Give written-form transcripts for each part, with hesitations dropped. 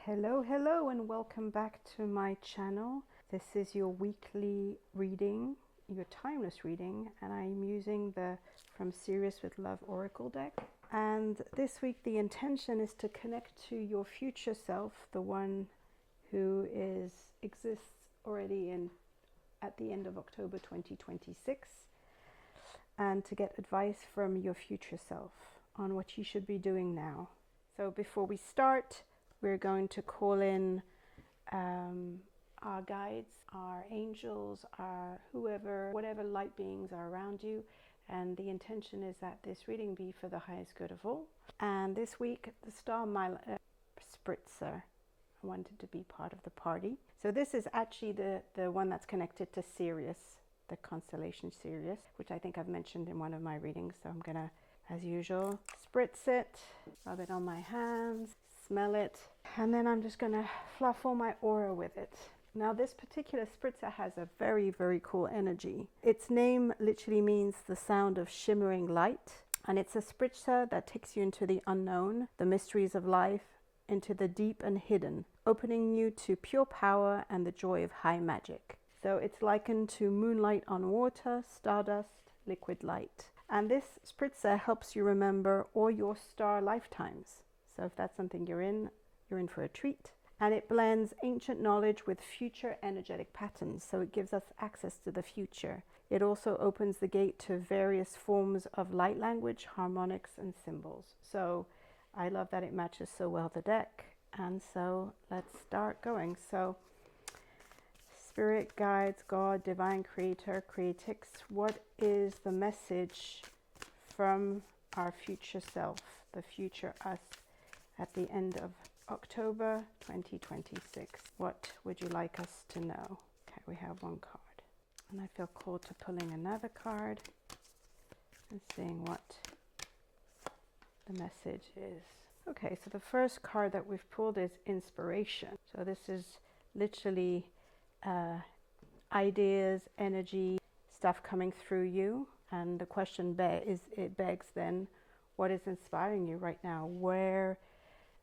Hello, and welcome back to my channel. This is your weekly reading, your timeless reading, and I'm using the From Sirius with Love Oracle deck. And this week the intention is to connect to your future self, the one who exists already at the end of October 2026, and to get advice from your future self on what you should be doing now. So before we start, we're going to call in our guides, our angels, our whatever light beings are around you. And the intention is that this reading be for the highest good of all. And this week, the Starlight Spritzer wanted to be part of the party. So this is actually the one that's connected to Sirius, the constellation Sirius, which I think I've mentioned in one of my readings. So I'm going to, as usual, spritz it, rub it on my hands, smell it, and then I'm just going to fluff all my aura with it. Now this particular spritzer has a very, very cool energy. Its name literally means the sound of shimmering light, and it's a spritzer that takes you into the unknown, the mysteries of life, into the deep and hidden, opening you to pure power and the joy of high magic. So it's likened to moonlight on water, stardust, liquid light. And this spritzer helps you remember all your star lifetimes. So if that's something you're in for a treat. And it blends ancient knowledge with future energetic patterns. So it gives us access to the future. It also opens the gate to various forms of light language, harmonics, and symbols. So I love that it matches so well the deck. And so let's start going. So Spirit, guides, God, Divine Creator, Creatix, what is the message from our future self, the future us, at the end of October 2026? What would you like us to know? Okay, we have one card. And I feel called to pulling another card and seeing what the message is. Okay, so the first card that we've pulled is Inspiration. So this is literally ideas, energy, stuff coming through you. And the question begs then, what is inspiring you right now? Where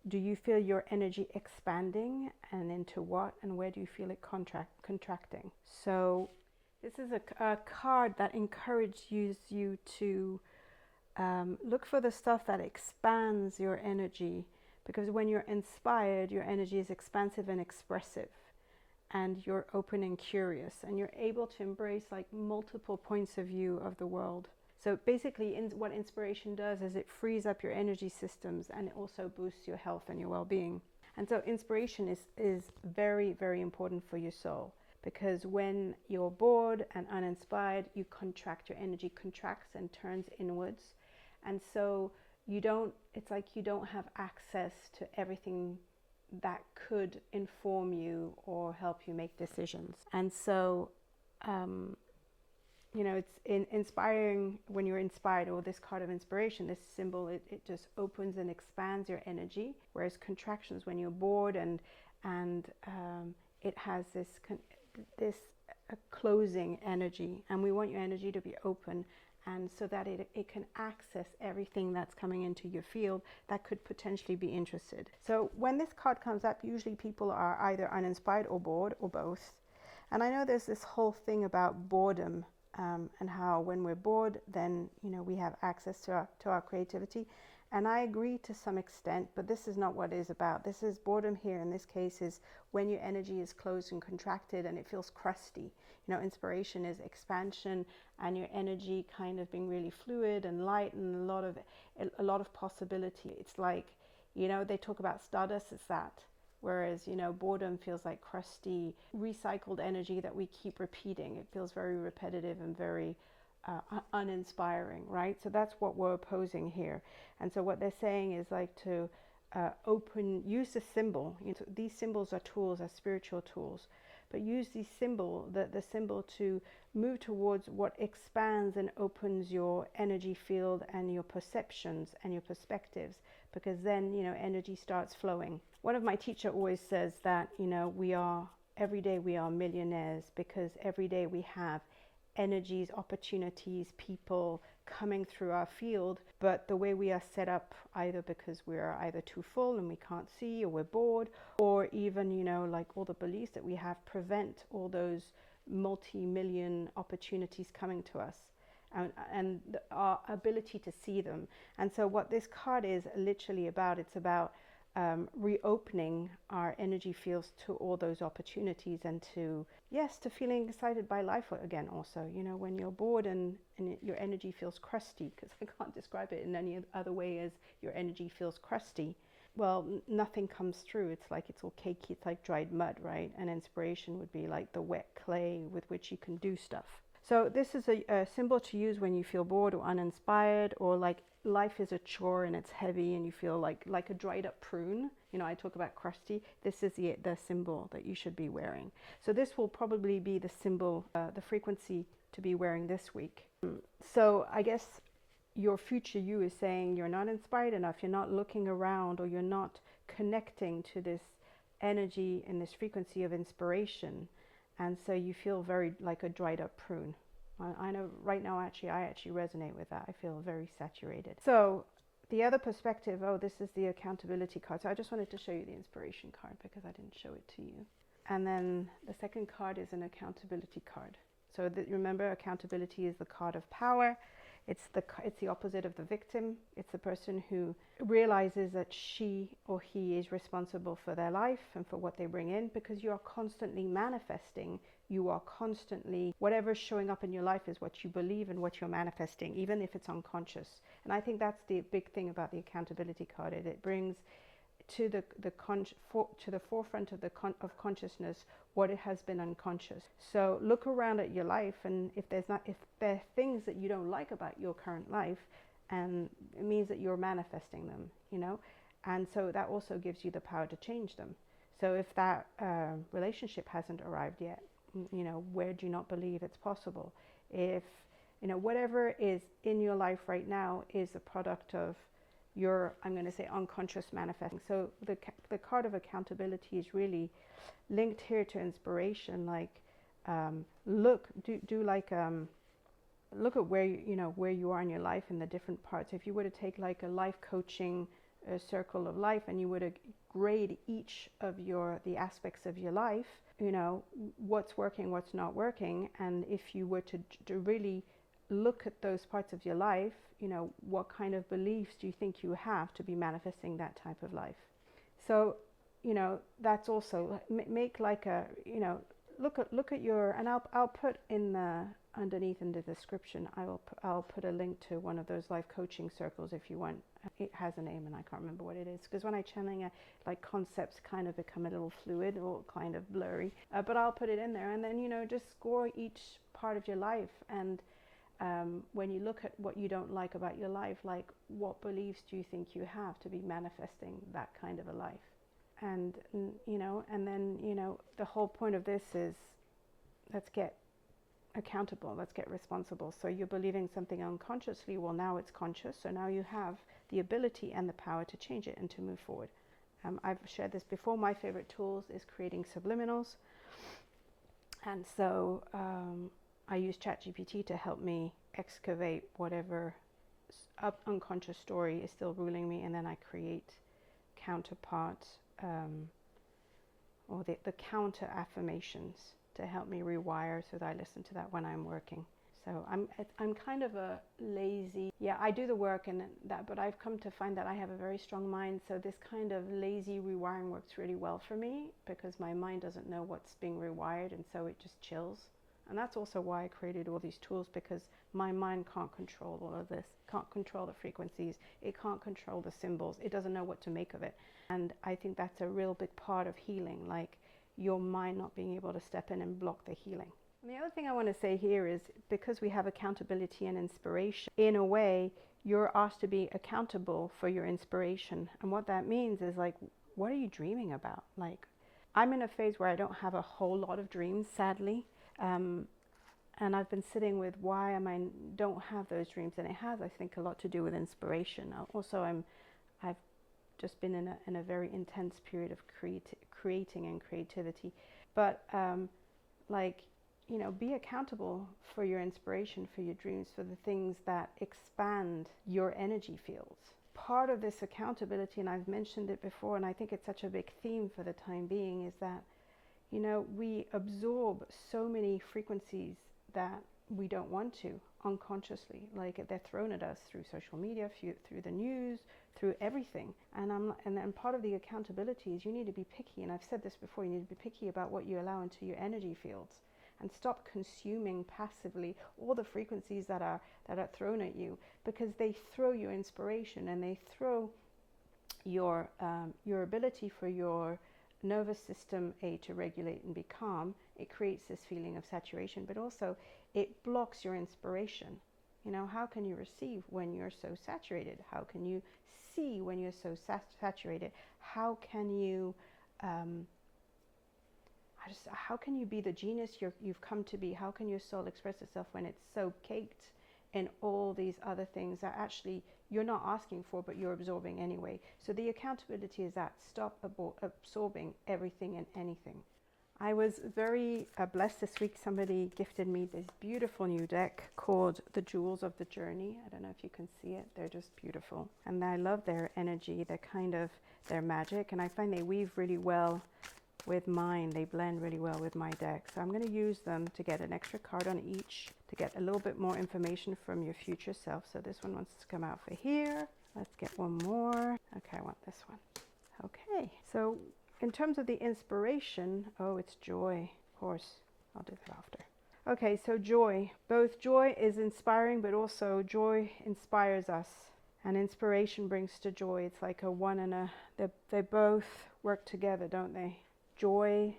do you feel your energy expanding, and into what, and where do you feel it contracting? So this is a card that encourages you to look for the stuff that expands your energy, because when you're inspired, your energy is expansive and expressive, and you're open and curious, and you're able to embrace like multiple points of view of the world. So basically what inspiration does is it frees up your energy systems, and it also boosts your health and your well-being. And so inspiration is very, very important for your soul, because when you're bored and uninspired, you contract, your energy contracts and turns inwards. And so it's like you don't have access to everything that could inform you or help you make decisions. And so it's inspiring when you're inspired, or this card of inspiration, this symbol, it just opens and expands your energy, whereas contractions when you're bored and it has this closing energy. And we want your energy to be open, and so that it can access everything that's coming into your field that could potentially be interested. So when this card comes up, usually people are either uninspired or bored, or both. And I know there's this whole thing about boredom, and how when we're bored, then we have access to our creativity. And I agree to some extent, but this is not what it is about. This is boredom here in this case is when your energy is closed and contracted and it feels crusty. Inspiration is expansion, and your energy kind of being really fluid and light, and a lot of possibility. It's like, they talk about stardust, it's that. Whereas, boredom feels like crusty, recycled energy that we keep repeating. It feels very repetitive and very uninspiring, right? So that's what we're opposing here. And so what they're saying is like to use the symbol. These symbols are tools, are spiritual tools. But use the symbol to move towards what expands and opens your energy field and your perceptions and your perspectives, because then, energy starts flowing. One of my teachers always says that, every day we are millionaires, because every day we have energies, opportunities, people coming through our field, but the way we are set up, either because we're either too full and we can't see, or we're bored, or even, you know, like all the beliefs that we have prevent all those multi-million opportunities coming to us, and our ability to see them. And so what this card is literally about, it's about reopening our energy fields to all those opportunities, and to, yes, to feeling excited by life again. Also, you know, when you're bored and your energy feels crusty, because I can't describe it in any other way as your energy feels crusty, well, nothing comes through. It's like it's all cakey, it's like dried mud, right? And inspiration would be like the wet clay with which you can do stuff. So this is a symbol to use when you feel bored or uninspired, or like life is a chore and it's heavy and you feel like a dried up prune. You know, I talk about crusty. This is the symbol that you should be wearing. So this will probably be the symbol, the frequency to be wearing this week. So I guess your future you is saying you're not inspired enough, you're not looking around, or you're not connecting to this energy and this frequency of inspiration. And so you feel very like a dried up prune. I know right now, I actually resonate with that. I feel very saturated. So the other perspective, oh, this is the accountability card. So I just wanted to show you the inspiration card because I didn't show it to you. And then the second card is an accountability card. So remember, accountability is the card of power. It's the opposite of the victim. It's the person who realizes that she or he is responsible for their life and for what they bring in, because you are constantly manifesting. You are constantly, whatever's showing up in your life is what you believe and what you're manifesting, even if it's unconscious. And I think that's the big thing about the accountability card. It brings to the forefront of consciousness what it has been unconscious. So look around at your life, and if there are things that you don't like about your current life, and it means that you're manifesting them, you know, and so that also gives you the power to change them. So if that relationship hasn't arrived yet, you know, where do you not believe it's possible? If, you know, whatever is in your life right now is a product of your, I'm going to say, unconscious manifesting. So the card of accountability is really linked here to inspiration. Like, look at where where you are in your life in the different parts. If you were to take like a life coaching circle of life, and you were to grade each of the aspects of your life, you know, what's working, what's not working, and if you were to really look at those parts of your life, you know, what kind of beliefs do you think you have to be manifesting that type of life? So, you know, that's also, make like a, you know, look at your, and I'll put in the, underneath in the description, I'll put a link to one of those life coaching circles if you want. It has a name and I can't remember what it is, because when I'm channeling, like concepts kind of become a little fluid or kind of blurry, but I'll put it in there. And then, you know, just score each part of your life, and when you look at what you don't like about your life, like what beliefs do you think you have to be manifesting that kind of a life? And, you know, and then, you know, the whole point of this is, let's get accountable, let's get responsible. So you're believing something unconsciously, well, now it's conscious, so now you have the ability and the power to change it and to move forward. I've shared this before. My favorite tools is creating subliminals, and so I use ChatGPT to help me excavate whatever unconscious story is still ruling me, and then I create counterparts or the counter affirmations to help me rewire, so that I listen to that when I'm working. So I'm kind of a lazy, yeah, I do the work and that, but I've come to find that I have a very strong mind. So this kind of lazy rewiring works really well for me, because my mind doesn't know what's being rewired, and so it just chills. And that's also why I created all these tools, because my mind can't control all of this, can't control the frequencies, it can't control the symbols, it doesn't know what to make of it. And I think that's a real big part of healing, like your mind not being able to step in and block the healing. And the other thing I want to say here is, because we have accountability and inspiration, in a way, you're asked to be accountable for your inspiration. And what that means is, like, what are you dreaming about? Like, I'm in a phase where I don't have a whole lot of dreams, sadly. And I've been sitting with why I don't have those dreams, and it has, I think, a lot to do with inspiration. Also, I've just been in a very intense period of creating and creativity. But like, you know, be accountable for your inspiration, for your dreams, for the things that expand your energy fields. Part of this accountability, and I've mentioned it before, and I think it's such a big theme for the time being, is that, you know, we absorb so many frequencies that we don't want to unconsciously, like they're thrown at us through social media, through the news, through everything. And part of the accountability is you need to be picky, and I've said this before, you need to be picky about what you allow into your energy fields, and stop consuming passively all the frequencies that are thrown at you, because they throw your inspiration, and they throw your ability for your nervous system to regulate and be calm. It creates this feeling of saturation, but also it blocks your inspiration. You know, how can you receive when you're so saturated? How can you see when you're so saturated? How can you how can you be the genius you've come to be? How can your soul express itself when it's so caked in all these other things that actually you're not asking for, but you're absorbing anyway? So the accountability is that stop absorbing everything and anything. I was very blessed this week. Somebody gifted me this beautiful new deck called The Jewels of the Journey. I don't know if you can see it. They're just beautiful. And I love their energy. They're magic. And I find they weave really well with mine. They blend really well with my deck. So I'm going to use them to get an extra card on each, to get a little bit more information from your future self. So this one wants to come out for here. Let's get one more. Okay, I want this one. Okay, so in terms of the inspiration, oh, it's joy. Of course, I'll do that after. Okay, so joy. Both joy is inspiring, but also joy inspires us. And inspiration brings to joy. It's like a one and a, they both work together, don't they? Joy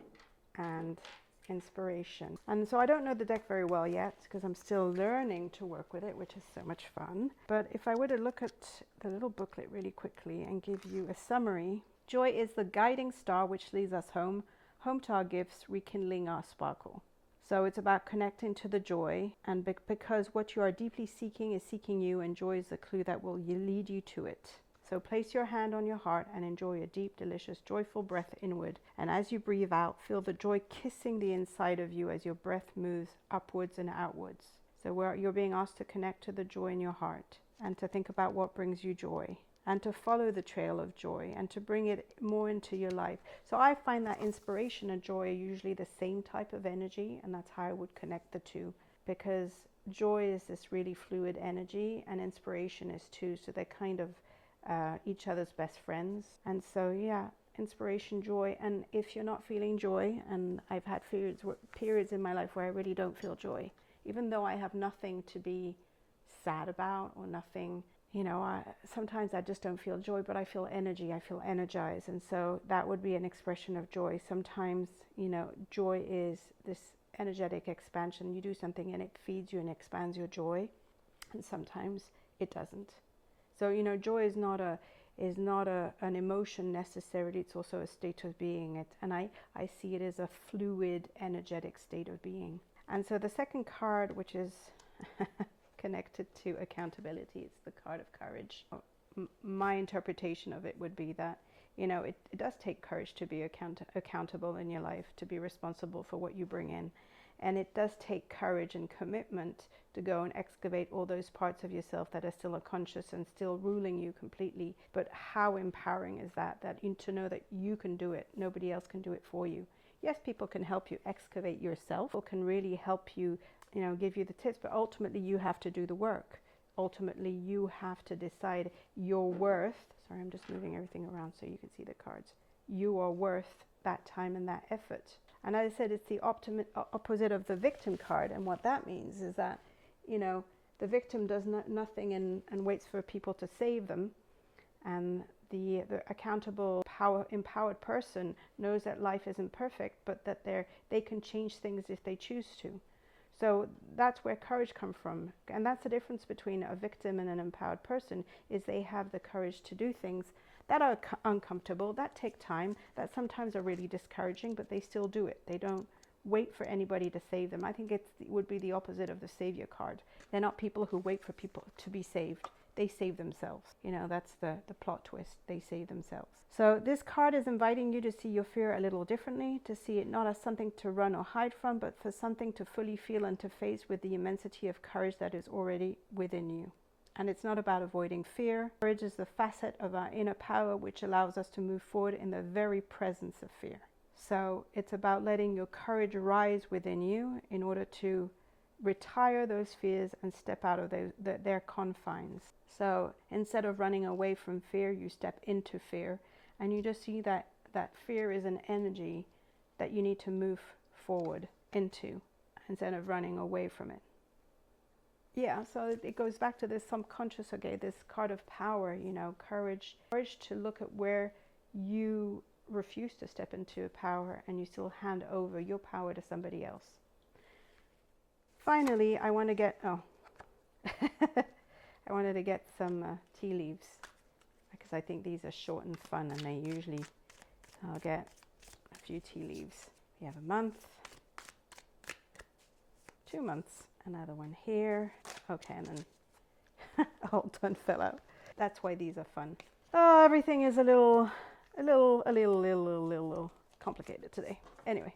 and inspiration. And so I don't know the deck very well yet, because I'm still learning to work with it, which is so much fun. But if I were to look at the little booklet really quickly and give you a summary, joy is the guiding star which leads us home to our gifts, rekindling our sparkle. So it's about connecting to the joy, and because what you are deeply seeking is seeking you, and joy is the clue that will lead you to it. So place your hand on your heart and enjoy a deep, delicious, joyful breath inward. And as you breathe out, feel the joy kissing the inside of you as your breath moves upwards and outwards. So you're being asked to connect to the joy in your heart, and to think about what brings you joy, and to follow the trail of joy, and to bring it more into your life. So I find that inspiration and joy are usually the same type of energy, and that's how I would connect the two, because joy is this really fluid energy, and inspiration is too. So they're kind of each other's best friends. And so yeah, inspiration, joy. And if you're not feeling joy, and I've had periods in my life where I really don't feel joy, even though I have nothing to be sad about or nothing, you know, sometimes I just don't feel joy, but I feel energy, I feel energized. And so that would be an expression of joy. Sometimes, you know, joy is this energetic expansion. You do something and it feeds you and expands your joy, and sometimes it doesn't. So, you know, joy is not an emotion necessarily. It's also a state of being. And I see it as a fluid, energetic state of being. And so the second card, which is connected to accountability, it's the card of courage. My interpretation of it would be that, you know, it does take courage to be accountable in your life, to be responsible for what you bring in. And it does take courage and commitment to go and excavate all those parts of yourself that are still unconscious and still ruling you completely. But how empowering is that to know that you can do it. Nobody else can do it for you. Yes, people can help you excavate yourself. People can really help you, you know, give you the tips, but ultimately you have to do the work. Ultimately, you have to decide your worth. Sorry, I'm just moving everything around so you can see the cards. You are worth that time and that effort. And as I said, it's the opposite of the victim card. And what that means is that, you know, the victim does nothing and waits for people to save them. And the accountable, empowered person knows that life isn't perfect, but that they can change things if they choose to. So that's where courage comes from. And that's the difference between a victim and an empowered person, is they have the courage to do things that are uncomfortable, that take time, that sometimes are really discouraging, but they still do it. They don't wait for anybody to save them. I think it would be the opposite of the savior card. They're not people who wait for people to be saved. they save themselves. You know, that's the plot twist. They save themselves. So this card is inviting you to see your fear a little differently, to see it not as something to run or hide from, but for something to fully feel and to face with the immensity of courage that is already within you. And it's not about avoiding fear. Courage is the facet of our inner power which allows us to move forward in the very presence of fear. So it's about letting your courage rise within you in order to retire those fears and step out of their confines. So instead of running away from fear, you step into fear, and you just see that fear is an energy that you need to move forward into instead of running away from it. Yeah, so it goes back to this subconscious, okay, this card of power, you know, courage to look at where you refuse to step into power and you still hand over your power to somebody else. Finally, I want to get, I wanted to get some tea leaves because I think these are short and fun, and they usually, so I'll get a few tea leaves. We have a month, 2 months. Another one here. Okay, and then all done fell out. That's why these are fun. Oh, everything is a little complicated today. Anyway,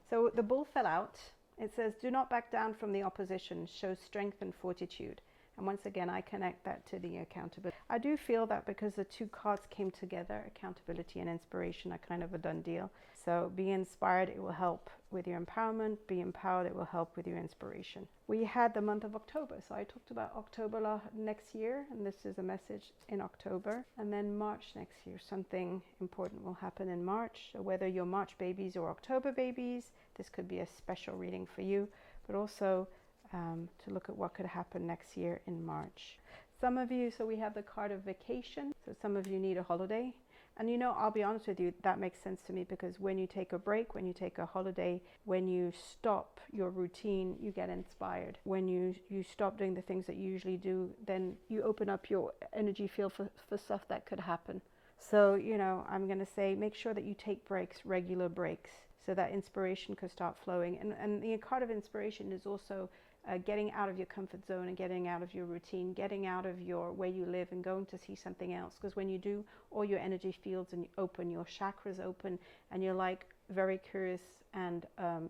so the bull fell out. It says, do not back down from the opposition. Show strength and fortitude. And once again, I connect that to the accountability. I do feel that because the two cards came together, accountability and inspiration are kind of a done deal. So be inspired, it will help with your empowerment. Be empowered, it will help with your inspiration. We had the month of October. So I talked about October next year, and this is a message in October. And then March next year, something important will happen in March. So whether you're March babies or October babies, this could be a special reading for you, but also to look at what could happen next year in March. Some of you, so we have the card of vacation. So some of you need a holiday. And you know, I'll be honest with you, that makes sense to me, because when you take a break, when you take a holiday, when you stop your routine, you get inspired. When you stop doing the things that you usually do, then you open up your energy field for stuff that could happen. So, you know, I'm going to say make sure that you take breaks, regular breaks, so that inspiration could start flowing. And the card of inspiration is also getting out of your comfort zone and getting out of your routine, getting out of your where you live and going to see something else. Because when you do, all your energy fields and open, your chakras open, and you're like very curious, and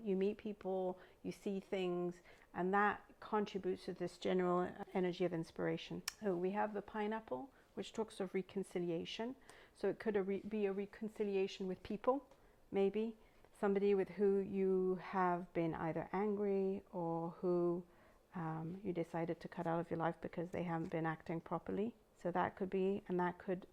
you meet people, you see things, and that contributes to this general energy of inspiration. So we have the pineapple, which talks of reconciliation. So it could be a reconciliation with people, maybe. Somebody with who you have been either angry or who you decided to cut out of your life because they haven't been acting properly. So that could be, and that could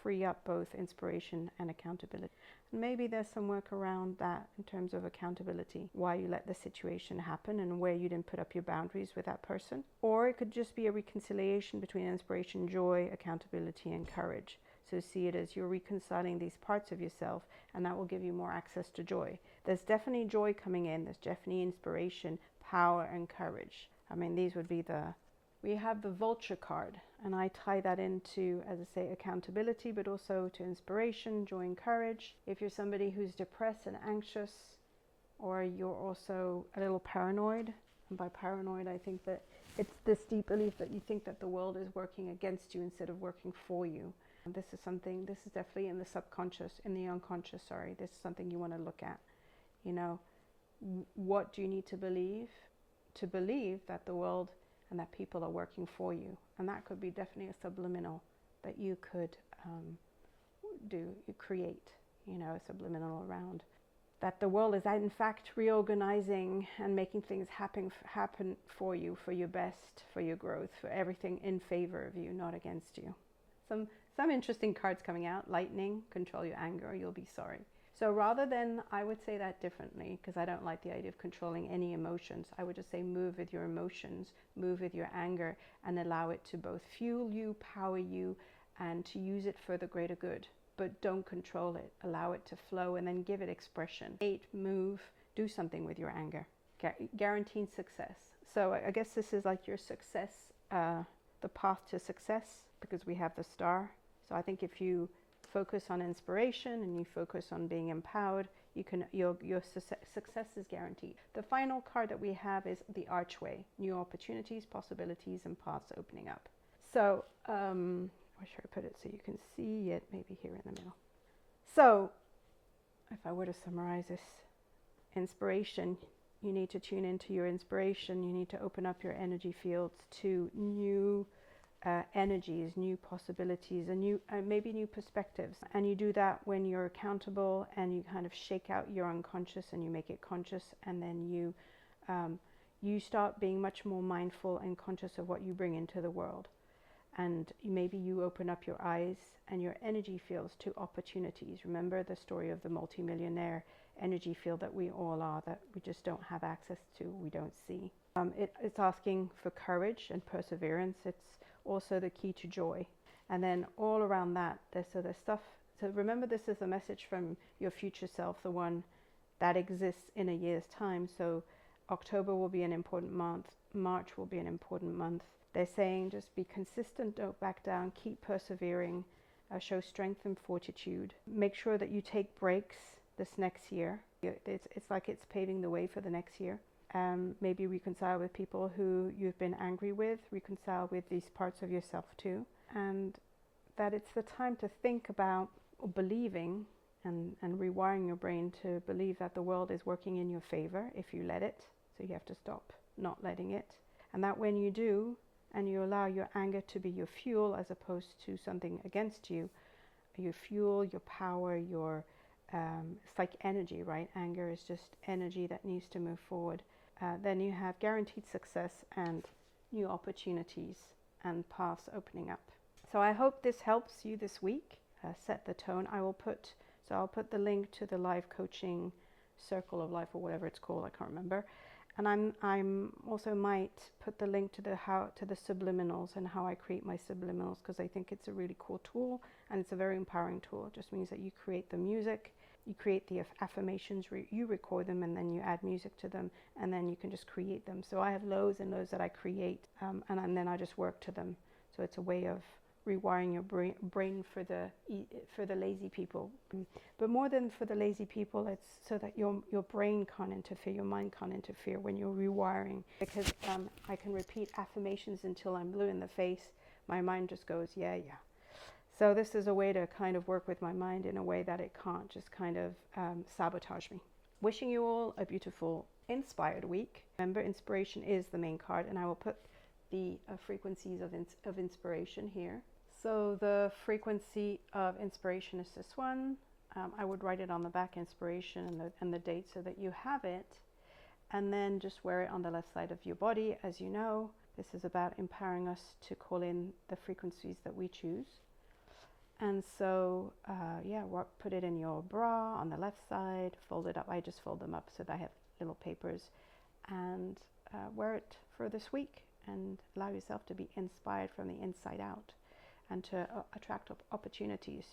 free up both inspiration and accountability. And maybe there's some work around that in terms of accountability, why you let the situation happen and where you didn't put up your boundaries with that person. Or it could just be a reconciliation between inspiration, joy, accountability, and courage. So see it as you're reconciling these parts of yourself, and that will give you more access to joy. There's definitely joy coming in. There's definitely inspiration, power, and courage. I mean, these would be we have the vulture card, and I tie that into, as I say, accountability, but also to inspiration, joy, and courage. If you're somebody who's depressed and anxious, or you're also a little paranoid, and by paranoid, I think that it's this deep belief that you think that the world is working against you instead of working for you. This is definitely in the subconscious, in the unconscious, sorry. This is something you want to look at. You know, what do you need to believe that the world and that people are working for you? And that could be definitely a subliminal that you could create, you know, a subliminal around. That the world is in fact reorganizing and making things happen for you, for your best, for your growth, for everything in favor of you, not against you. Some interesting cards coming out. Lightning, control your anger or you'll be sorry. So rather than, I would say that differently, because I don't like the idea of controlling any emotions. I would just say move with your emotions, move with your anger, and allow it to both fuel you, power you, and to use it for the greater good. But don't control it. Allow it to flow and then give it expression. Move, do something with your anger. Guaranteed success. So I guess this is like your success, the path to success, because we have the star. So I think if you focus on inspiration and you focus on being empowered, your success is guaranteed. The final card that we have is the archway. New opportunities, possibilities, and paths opening up. So, where should I put it so you can see it? Maybe here in the middle. So, if I were to summarize this, inspiration, you need to tune into your inspiration. You need to open up your energy fields to new energies, new possibilities, and maybe new perspectives. And you do that when you're accountable and you kind of shake out your unconscious and you make it conscious, and then you start being much more mindful and conscious of what you bring into the world. And maybe you open up your eyes and your energy fields to opportunities. Remember the story of the multimillionaire energy field that we all are, that we just don't have access to, we don't see. It's asking for courage and perseverance. It's also the key to joy. And then all around that, there's stuff. So remember, this is a message from your future self, the one that exists in a year's time. So October will be an important month. March will be an important month. They're saying just be consistent, don't back down, keep persevering, show strength and fortitude. Make sure that you take breaks this next year. It's like it's paving the way for the next year. Maybe reconcile with people who you've been angry with, reconcile with these parts of yourself too. And that it's the time to think about believing and rewiring your brain to believe that the world is working in your favor if you let it. So you have to stop not letting it. And that when you do, and you allow your anger to be your fuel as opposed to something against you, your fuel, your power, it's like energy, right? Anger is just energy that needs to move forward. Then you have guaranteed success and new opportunities and paths opening up. So I hope this helps you this week. Set the tone. I'll put the link to the live coaching circle of life, or whatever it's called, I can't remember. And I'm also might put the link to the subliminals and how I create my subliminals, because I think it's a really cool tool and it's a very empowering tool. It just means that you create the music, you create the affirmations, you record them, and then you add music to them, and then you can just create them. So I have loads and loads that I create, and then I just work to them. So it's a way of rewiring your brain for the lazy people. But more than for the lazy people, it's so that your brain can't interfere, your mind can't interfere when you're rewiring. Because I can repeat affirmations until I'm blue in the face. My mind just goes, yeah. So this is a way to kind of work with my mind in a way that it can't just kind of sabotage me. Wishing you all a beautiful, inspired week. Remember, inspiration is the main card, and I will put the frequencies of inspiration here. So the frequency of inspiration is this one. I would write it on the back, inspiration, and the date, so that you have it, and then just wear it on the left side of your body. As you know, this is about empowering us to call in the frequencies that we choose. And so put it in your bra on the left side, fold it up. I just fold them up so that I have little papers, and wear it for this week, and allow yourself to be inspired from the inside out, and to attract opportunities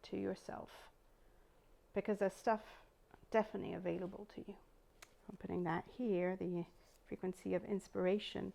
to yourself, because there's stuff definitely available to you. I'm putting that here, the frequency of inspiration.